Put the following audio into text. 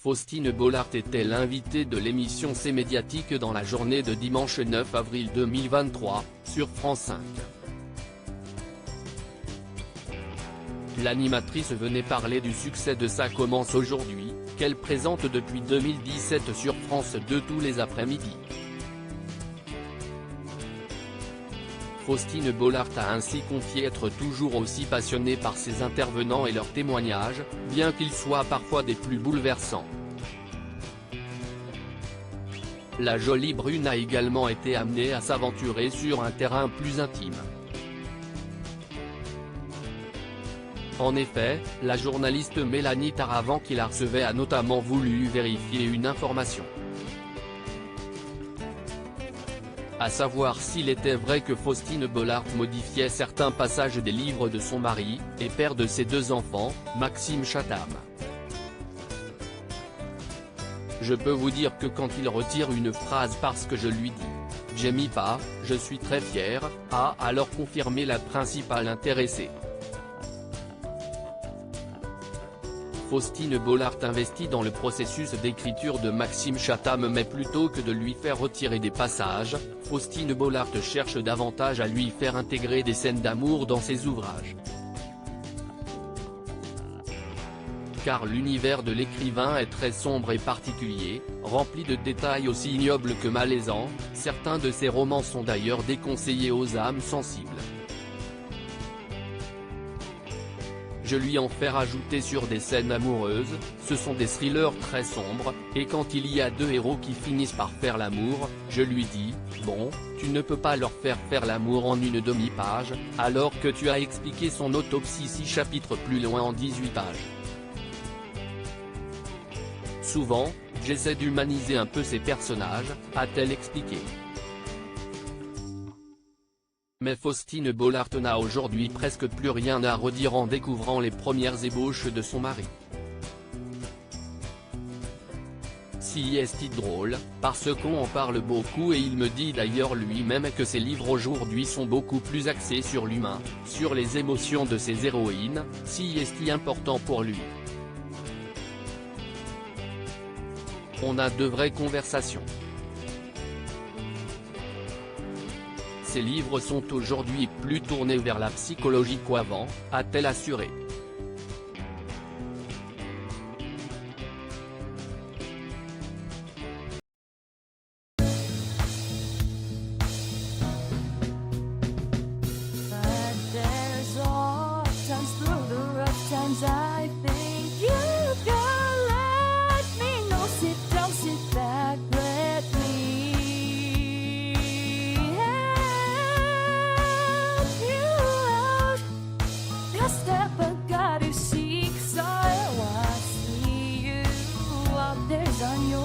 Faustine Bollaert était l'invitée de l'émission C'est médiatique dans la journée de dimanche 9 avril 2023, sur France 5. L'animatrice venait parler du succès de Ça commence aujourd'hui, qu'elle présente depuis 2017 sur France 2 tous les après-midi. Faustine Bollaert a ainsi confié être toujours aussi passionnée par ses intervenants et leurs témoignages, bien qu'ils soient parfois des plus bouleversants. La jolie brune a également été amenée à s'aventurer sur un terrain plus intime. En effet, la journaliste Mélanie Taravant qui la recevait a notamment voulu vérifier une information. À savoir s'il était vrai que Faustine Bollaert modifiait certains passages des livres de son mari, et père de ses 2 enfants, Maxime Chatham. Je peux vous dire que quand il retire une phrase parce que je lui dis « j'aime pas, je suis très fier », a alors confirmé la principale intéressée. Faustine Bollaert investit dans le processus d'écriture de Maxime Chatham, mais plutôt que de lui faire retirer des passages, Faustine Bollaert cherche davantage à lui faire intégrer des scènes d'amour dans ses ouvrages. Car l'univers de l'écrivain est très sombre et particulier, rempli de détails aussi ignobles que malaisants, certains de ses romans sont d'ailleurs déconseillés aux âmes sensibles. Je lui en fais rajouter sur des scènes amoureuses, ce sont des thrillers très sombres, et quand il y a 2 héros qui finissent par faire l'amour, je lui dis, bon, tu ne peux pas leur faire l'amour en une demi-page, alors que tu as expliqué son autopsie 6 chapitres plus loin en 18 pages. Souvent, j'essaie d'humaniser un peu ces personnages, a-t-elle expliqué. Mais Faustine Bollaert n'a aujourd'hui presque plus rien à redire en découvrant les premières ébauches de son mari. Si est drôle, parce qu'on en parle beaucoup et il me dit d'ailleurs lui-même que ses livres aujourd'hui sont beaucoup plus axés sur l'humain, sur les émotions de ses héroïnes, si est important pour lui. On a de vraies conversations. Ces livres sont aujourd'hui plus tournés vers la psychologie qu'avant, a-t-elle assuré. On your